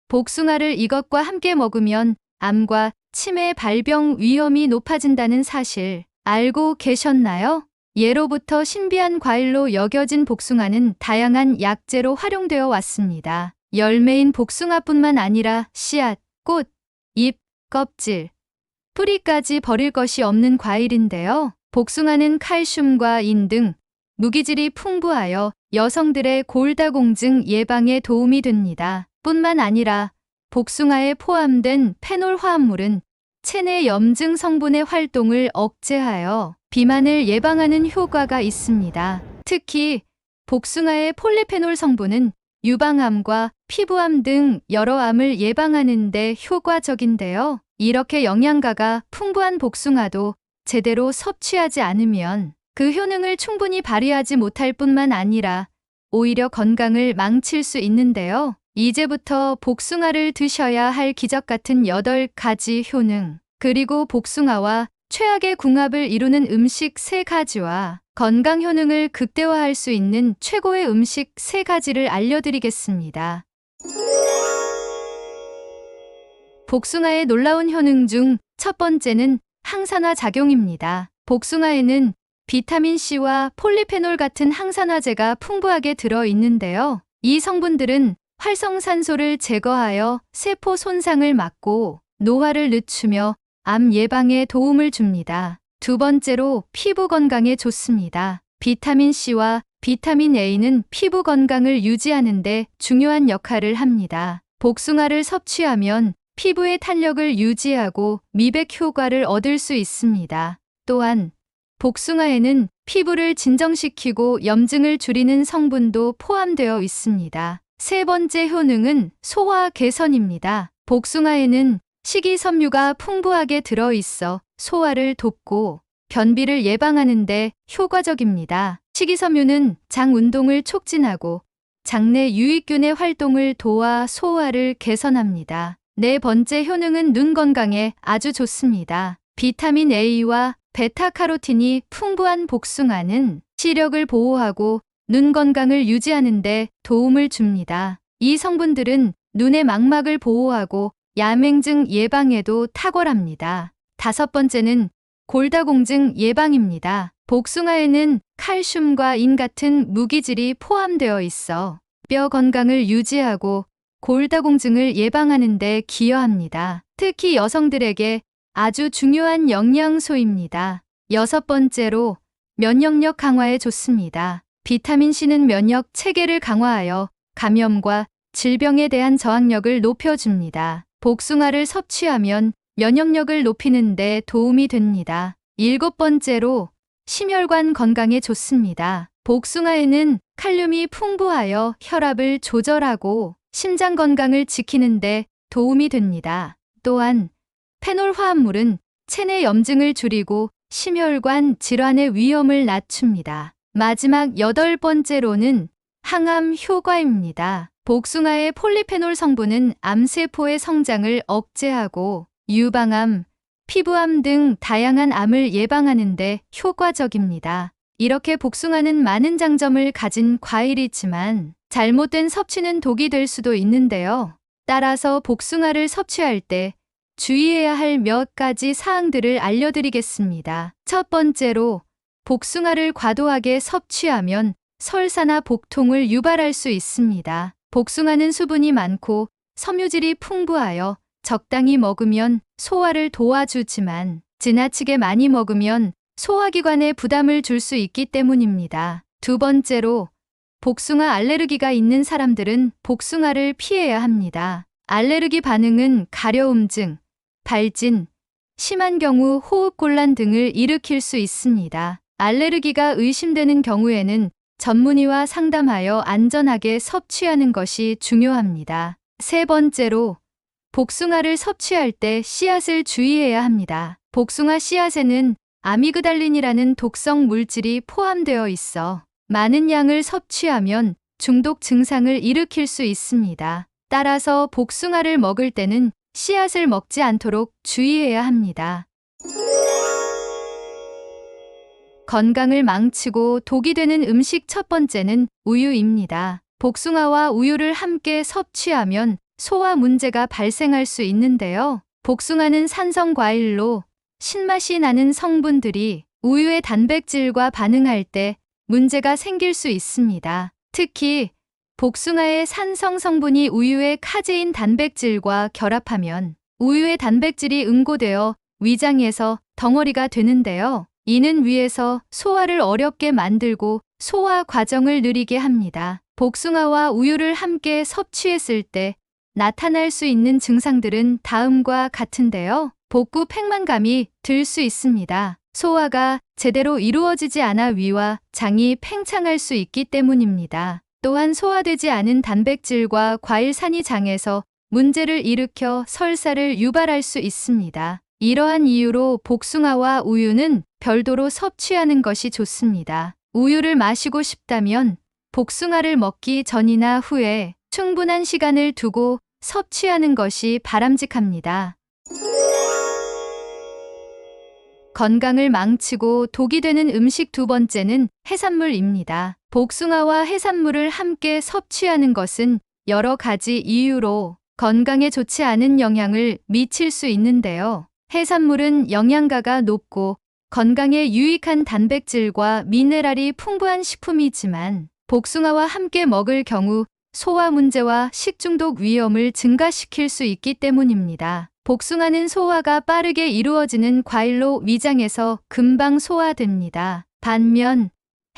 복숭아를 이것과 함께 먹으면 암과 치매 발병 위험이 높아진다는 사실 알고 계셨나요? 예로부터 신비한 과일로 여겨진 복숭아는 다양한 약재로 활용되어 왔습니다. 열매인 복숭아뿐만 아니라 씨앗, 꽃, 잎, 껍질, 뿌리까지 버릴 것이 없는 과일인데요. 복숭아는 칼슘과 인 등 무기질이 풍부하여 여성들의 골다공증 예방에 도움이 됩니다. 뿐만 아니라 복숭아에 포함된 페놀 화합물은 체내 염증 성분의 활동을 억제하여 비만을 예방하는 효과가 있습니다. 특히 복숭아의 폴리페놀 성분은 유방암과 피부암 등 여러 암을 예방하는 데 효과적인데요. 이렇게 영양가가 풍부한 복숭아도 제대로 섭취하지 않으면 그 효능을 충분히 발휘하지 못할 뿐만 아니라 오히려 건강을 망칠 수 있는데요. 이제부터 복숭아를 드셔야 할 기적 같은 8가지 효능, 그리고 복숭아와 최악의 궁합을 이루는 음식 3가지와 건강 효능을 극대화할 수 있는 최고의 음식 3가지를 알려드리겠습니다. 복숭아의 놀라운 효능 중 첫 번째는 항산화 작용입니다. 복숭아에는 비타민C와 폴리페놀 같은 항산화제가 풍부하게 들어있는데요. 이 성분들은 활성산소를 제거하여 세포 손상을 막고 노화를 늦추며 암 예방에 도움을 줍니다. 두 번째로 피부 건강에 좋습니다. 비타민C와 비타민 A는 피부 건강을 유지하는 데 중요한 역할을 합니다. 복숭아를 섭취하면 피부의 탄력을 유지하고 미백 효과를 얻을 수 있습니다. 또한 복숭아에는 피부를 진정시키고 염증을 줄이는 성분도 포함되어 있습니다. 세 번째 효능은 소화 개선입니다. 복숭아에는 식이섬유가 풍부하게 들어있어 소화를 돕고 변비를 예방하는 데 효과적입니다. 식이섬유는 장 운동을 촉진하고 장내 유익균의 활동을 도와 소화를 개선합니다. 네 번째 효능은 눈 건강에 아주 좋습니다. 비타민 A와 베타카로틴이 풍부한 복숭아는 시력을 보호하고 눈 건강을 유지하는 데 도움을 줍니다. 이 성분들은 눈의 망막을 보호하고 야맹증 예방에도 탁월합니다. 다섯 번째는 골다공증 예방입니다. 복숭아에는 칼슘과 인 같은 무기질이 포함되어 있어 뼈 건강을 유지하고 골다공증을 예방하는 데 기여합니다. 특히 여성들에게 아주 중요한 영양소입니다. 여섯 번째로 면역력 강화에 좋습니다. 비타민C는 면역 체계를 강화하여 감염과 질병에 대한 저항력을 높여줍니다. 복숭아를 섭취하면 면역력을 높이는 데 도움이 됩니다. 일곱 번째로 심혈관 건강에 좋습니다. 복숭아에는 칼륨이 풍부하여 혈압을 조절하고 심장 건강을 지키는 데 도움이 됩니다. 또한 페놀 화합물은 체내 염증을 줄이고 심혈관 질환의 위험을 낮춥니다. 마지막 8번째로는 항암 효과입니다. 복숭아의 폴리페놀 성분은 암세포의 성장을 억제하고 유방암, 피부암 등 다양한 암을 예방하는 데 효과적입니다. 이렇게 복숭아는 많은 장점을 가진 과일이지만 잘못된 섭취는 독이 될 수도 있는데요. 따라서 복숭아를 섭취할 때 주의해야 할 몇 가지 사항들을 알려드리겠습니다. 첫 번째로 복숭아를 과도하게 섭취하면 설사나 복통을 유발할 수 있습니다. 복숭아는 수분이 많고 섬유질이 풍부하여 적당히 먹으면 소화를 도와주지만 지나치게 많이 먹으면 소화기관에 부담을 줄 수 있기 때문입니다. 두 번째로 복숭아 알레르기가 있는 사람들은 복숭아를 피해야 합니다. 알레르기 반응은 가려움증, 발진, 심한 경우 호흡곤란 등을 일으킬 수 있습니다. 알레르기가 의심되는 경우에는 전문의와 상담하여 안전하게 섭취하는 것이 중요합니다. 세 번째로 복숭아를 섭취할 때 씨앗을 주의해야 합니다. 복숭아 씨앗에는 아미그달린이라는 독성 물질이 포함되어 있어 많은 양을 섭취하면 중독 증상을 일으킬 수 있습니다. 따라서 복숭아를 먹을 때는 씨앗을 먹지 않도록 주의해야 합니다. 건강을 망치고 독이 되는 음식 첫 번째는 우유입니다. 복숭아와 우유를 함께 섭취하면 소화 문제가 발생할 수 있는데요. 복숭아는 산성 과일로 신맛이 나는 성분들이 우유의 단백질과 반응할 때 문제가 생길 수 있습니다. 특히 복숭아의 산성 성분이 우유의 카제인 단백질과 결합하면 우유의 단백질이 응고되어 위장에서 덩어리가 되는데요. 이는 위에서 소화를 어렵게 만들고 소화 과정을 느리게 합니다. 복숭아와 우유를 함께 섭취했을 때 나타날 수 있는 증상들은 다음과 같은데요. 복부 팽만감이 들 수 있습니다. 소화가 제대로 이루어지지 않아 위와 장이 팽창할 수 있기 때문입니다. 또한 소화되지 않은 단백질과 과일산이 장에서 문제를 일으켜 설사를 유발할 수 있습니다. 이러한 이유로 복숭아와 우유는 별도로 섭취하는 것이 좋습니다. 우유를 마시고 싶다면 복숭아를 먹기 전이나 후에 충분한 시간을 두고 섭취하는 것이 바람직합니다. 건강을 망치고 독이 되는 음식 두 번째는 해산물입니다. 복숭아와 해산물을 함께 섭취하는 것은 여러 가지 이유로 건강에 좋지 않은 영향을 미칠 수 있는데요. 해산물은 영양가가 높고 건강에 유익한 단백질과 미네랄이 풍부한 식품이지만 복숭아와 함께 먹을 경우 소화 문제와 식중독 위험을 증가시킬 수 있기 때문입니다. 복숭아는 소화가 빠르게 이루어지는 과일로 위장에서 금방 소화됩니다. 반면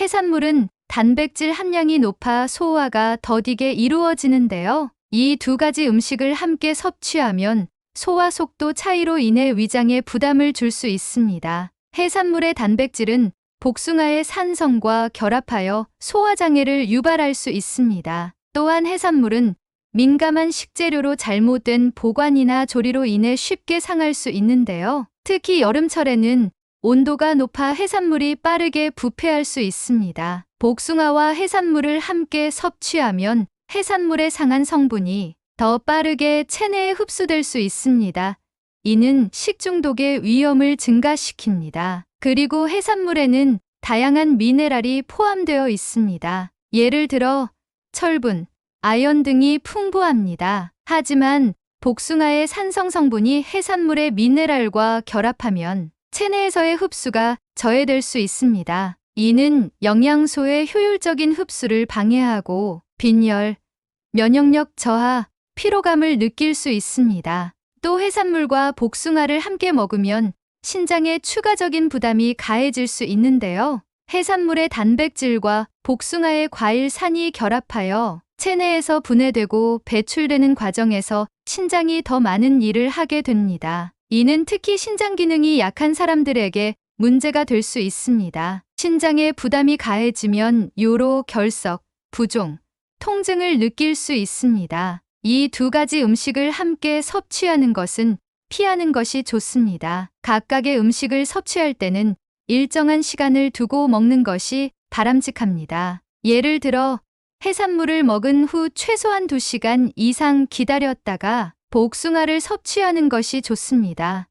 해산물은 단백질 함량이 높아 소화가 더디게 이루어지는데요. 이 두 가지 음식을 함께 섭취하면 소화 속도 차이로 인해 위장에 부담을 줄 수 있습니다. 해산물의 단백질은 복숭아의 산성과 결합하여 소화장애를 유발할 수 있습니다. 또한 해산물은 민감한 식재료로 잘못된 보관이나 조리로 인해 쉽게 상할 수 있는데요. 특히 여름철에는 온도가 높아 해산물이 빠르게 부패할 수 있습니다. 복숭아와 해산물을 함께 섭취하면 해산물의 상한 성분이 더 빠르게 체내에 흡수될 수 있습니다. 이는 식중독의 위험을 증가시킵니다. 그리고 해산물에는 다양한 미네랄이 포함되어 있습니다. 예를 들어 철분, 아연 등이 풍부합니다. 하지만 복숭아의 산성 성분이 해산물의 미네랄과 결합하면 체내에서의 흡수가 저해될 수 있습니다. 이는 영양소의 효율적인 흡수를 방해하고 빈혈, 면역력 저하, 피로감을 느낄 수 있습니다. 또 해산물과 복숭아를 함께 먹으면 신장에 추가적인 부담이 가해질 수 있는데요. 해산물의 단백질과 복숭아의 과일산이 결합하여 체내에서 분해되고 배출되는 과정에서 신장이 더 많은 일을 하게 됩니다. 이는 특히 신장 기능이 약한 사람들에게 문제가 될 수 있습니다. 신장에 부담이 가해지면 요로, 결석, 부종, 통증을 느낄 수 있습니다. 이 두 가지 음식을 함께 섭취하는 것은 피하는 것이 좋습니다. 각각의 음식을 섭취할 때는 일정한 시간을 두고 먹는 것이 바람직합니다. 예를 들어 해산물을 먹은 후 최소한 2시간 이상 기다렸다가 복숭아를 섭취하는 것이 좋습니다.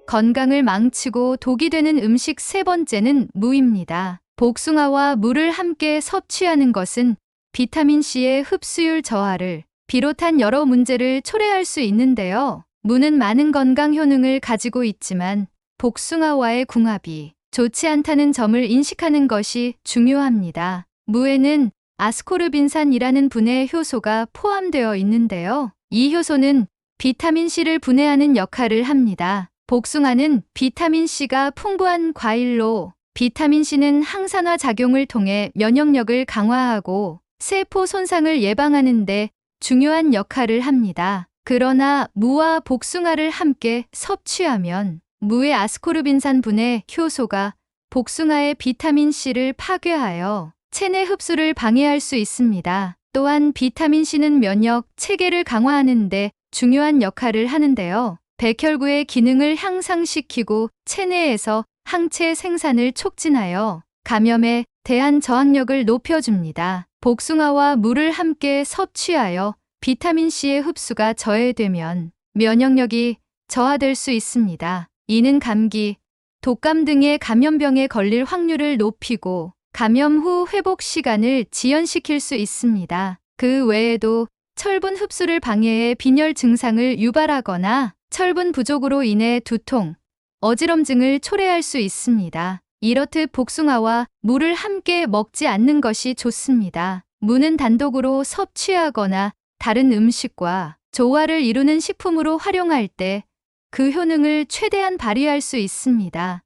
건강을 망치고 독이 되는 음식 세 번째는 무입니다. 복숭아와 물을 함께 섭취하는 것은 비타민C의 흡수율 저하를 비롯한 여러 문제를 초래할 수 있는데요. 무는 많은 건강 효능을 가지고 있지만 복숭아와의 궁합이 좋지 않다는 점을 인식하는 것이 중요합니다. 무에는 아스코르빈산이라는 분해 효소가 포함되어 있는데요. 이 효소는 비타민C를 분해하는 역할을 합니다. 복숭아는 비타민C가 풍부한 과일로 비타민C는 항산화 작용을 통해 면역력을 강화하고 세포 손상을 예방하는 데 중요한 역할을 합니다. 그러나 무와 복숭아를 함께 섭취하면 무의 아스코르빈산 분해 효소가 복숭아의 비타민C를 파괴하여 체내 흡수를 방해할 수 있습니다. 또한 비타민C는 면역 체계를 강화하는 데 중요한 역할을 하는데요. 백혈구의 기능을 향상시키고 체내에서 항체 생산을 촉진하여 감염에 대한 저항력을 높여줍니다. 복숭아와 물을 함께 섭취하여 비타민C의 흡수가 저해되면 면역력이 저하될 수 있습니다. 이는 감기, 독감 등의 감염병에 걸릴 확률을 높이고 감염 후 회복 시간을 지연시킬 수 있습니다. 그 외에도 철분 흡수를 방해해 빈혈 증상을 유발하거나 철분 부족으로 인해 두통, 어지럼증을 초래할 수 있습니다. 이렇듯 복숭아와 물을 함께 먹지 않는 것이 좋습니다. 무는 단독으로 섭취하거나 다른 음식과 조화를 이루는 식품으로 활용할 때 그 효능을 최대한 발휘할 수 있습니다.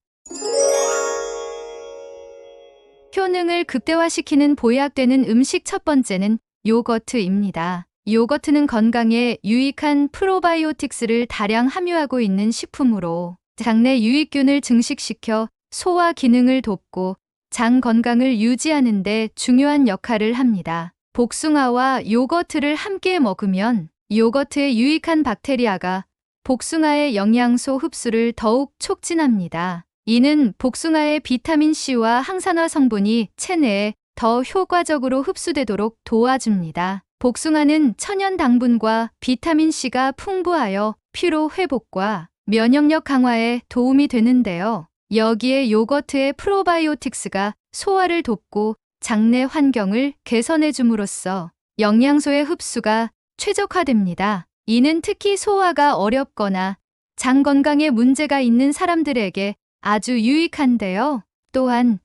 효능을 극대화시키는 보약되는 음식 첫 번째는 요거트입니다. 요거트는 건강에 유익한 프로바이오틱스를 다량 함유하고 있는 식품으로 장내 유익균을 증식시켜 소화 기능을 돕고 장 건강을 유지하는 데 중요한 역할을 합니다. 복숭아와 요거트를 함께 먹으면 요거트의 유익한 박테리아가 복숭아의 영양소 흡수를 더욱 촉진합니다. 이는 복숭아의 비타민C와 항산화 성분이 체내에 더 효과적으로 흡수되도록 도와줍니다. 복숭아는 천연 당분과 비타민C가 풍부하여 피로 회복과 면역력 강화에 도움이 되는데요. 여기에 요거트의 프로바이오틱스가 소화를 돕고 장내 환경을 개선해 줌으로써 영양소의 흡수가 최적화됩니다. 이는 특히 소화가 어렵거나 장 건강에 문제가 있는 사람들에게 아주 유익한데요. 또한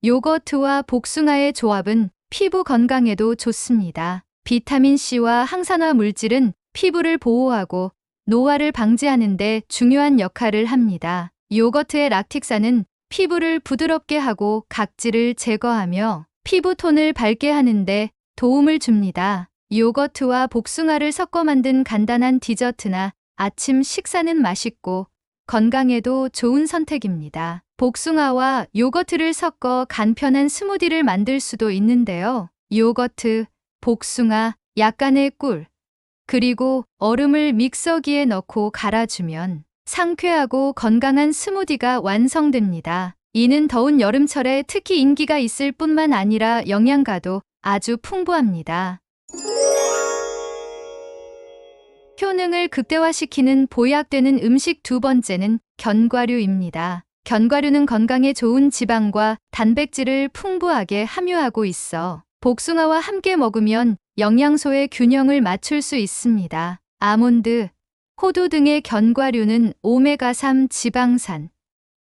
요거트와 복숭아의 조합은 피부 건강에도 좋습니다. 비타민C와 항산화 물질은 피부를 보호하고 노화를 방지하는 데 중요한 역할을 합니다. 요거트의 락틱산은 피부를 부드럽게 하고 각질을 제거하며 피부톤을 밝게 하는 데 도움을 줍니다. 요거트와 복숭아를 섞어 만든 간단한 디저트나 아침 식사는 맛있고 건강에도 좋은 선택입니다. 복숭아와 요거트를 섞어 간편한 스무디를 만들 수도 있는데요. 요거트, 복숭아, 약간의 꿀, 그리고 얼음을 믹서기에 넣고 갈아주면 상쾌하고 건강한 스무디가 완성됩니다. 이는 더운 여름철에 특히 인기가 있을 뿐만 아니라 영양가도 아주 풍부합니다. 효능을 극대화시키는 보약되는 음식 두 번째는 견과류입니다. 견과류는 건강에 좋은 지방과 단백질을 풍부하게 함유하고 있어 복숭아와 함께 먹으면 영양소의 균형을 맞출 수 있습니다. 아몬드, 호두 등의 견과류는 오메가3 지방산,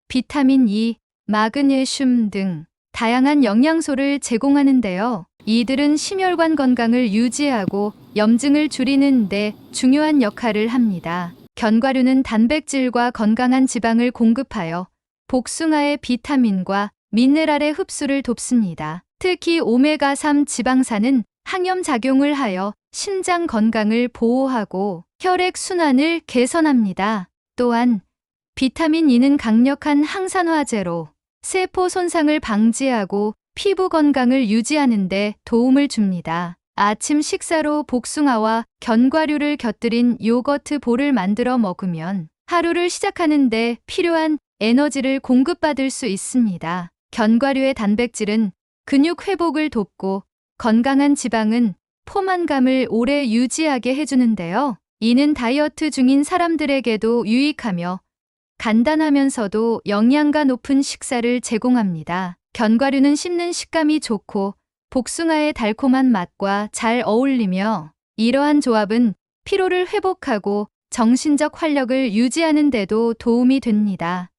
비타민 E, 마그네슘 등 다양한 영양소를 제공하는데요. 이들은 심혈관 건강을 유지하고 염증을 줄이는 데 중요한 역할을 합니다. 견과류는 단백질과 건강한 지방을 공급하여 복숭아의 비타민과 미네랄의 흡수를 돕습니다. 특히 오메가3 지방산은 항염작용을 하여 신장 건강을 보호하고 혈액 순환을 개선합니다. 또한 비타민 E는 강력한 항산화제로 세포 손상을 방지하고 피부 건강을 유지하는 데 도움을 줍니다. 아침 식사로 복숭아와 견과류를 곁들인 요거트 볼을 만들어 먹으면 하루를 시작하는 데 필요한 에너지를 공급받을 수 있습니다. 견과류의 단백질은 근육 회복을 돕고 건강한 지방은 포만감을 오래 유지하게 해주는데요. 이는 다이어트 중인 사람들에게도 유익하며 간단하면서도 영양가 높은 식사를 제공합니다. 견과류는 씹는 식감이 좋고 복숭아의 달콤한 맛과 잘 어울리며 이러한 조합은 피로를 회복하고 정신적 활력을 유지하는 데도 도움이 됩니다.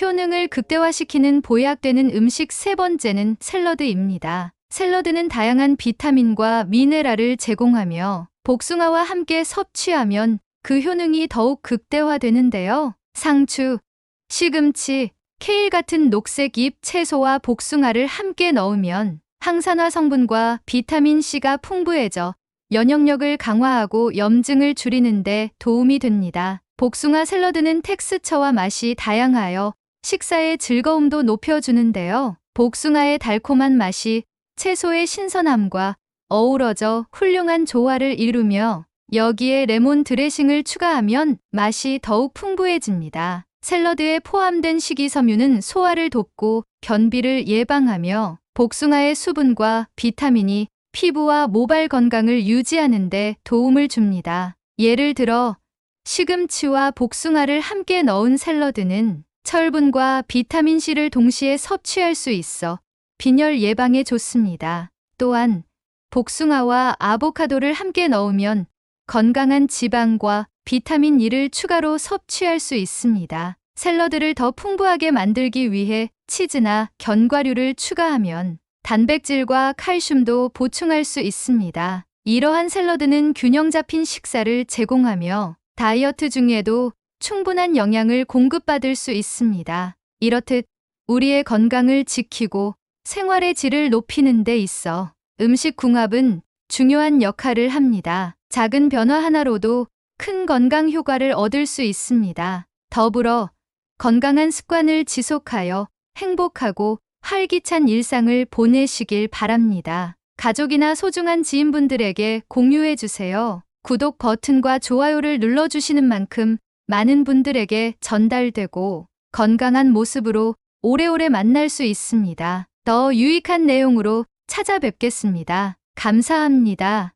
효능을 극대화시키는 보약되는 음식 세 번째는 샐러드입니다. 샐러드는 다양한 비타민과 미네랄을 제공하며 복숭아와 함께 섭취하면 그 효능이 더욱 극대화되는데요. 상추, 시금치, 케일 같은 녹색 잎 채소와 복숭아를 함께 넣으면 항산화 성분과 비타민C가 풍부해져 면역력을 강화하고 염증을 줄이는 데 도움이 됩니다. 복숭아 샐러드는 텍스처와 맛이 다양하여 식사의 즐거움도 높여주는데요. 복숭아의 달콤한 맛이 채소의 신선함과 어우러져 훌륭한 조화를 이루며 여기에 레몬 드레싱을 추가하면 맛이 더욱 풍부해집니다. 샐러드에 포함된 식이섬유는 소화를 돕고 변비를 예방하며 복숭아의 수분과 비타민이 피부와 모발 건강을 유지하는 데 도움을 줍니다. 예를 들어 시금치와 복숭아를 함께 넣은 샐러드는 철분과 비타민C를 동시에 섭취할 수 있어 빈혈 예방에 좋습니다. 또한 복숭아와 아보카도를 함께 넣으면 건강한 지방과 비타민 E를 추가로 섭취할 수 있습니다. 샐러드를 더 풍부하게 만들기 위해 치즈나 견과류를 추가하면 단백질과 칼슘도 보충할 수 있습니다. 이러한 샐러드는 균형 잡힌 식사를 제공하며 다이어트 중에도 충분한 영양을 공급받을 수 있습니다. 이렇듯 우리의 건강을 지키고 생활의 질을 높이는 데 있어 음식궁합은 중요한 역할을 합니다. 작은 변화 하나로도 큰 건강 효과를 얻을 수 있습니다. 더불어 건강한 습관을 지속하여 행복하고 활기찬 일상을 보내시길 바랍니다. 가족이나 소중한 지인분들에게 공유해 주세요. 구독 버튼과 좋아요를 눌러주시는 만큼 많은 분들에게 전달되고 건강한 모습으로 오래오래 만날 수 있습니다. 더 유익한 내용으로 찾아뵙겠습니다. 감사합니다.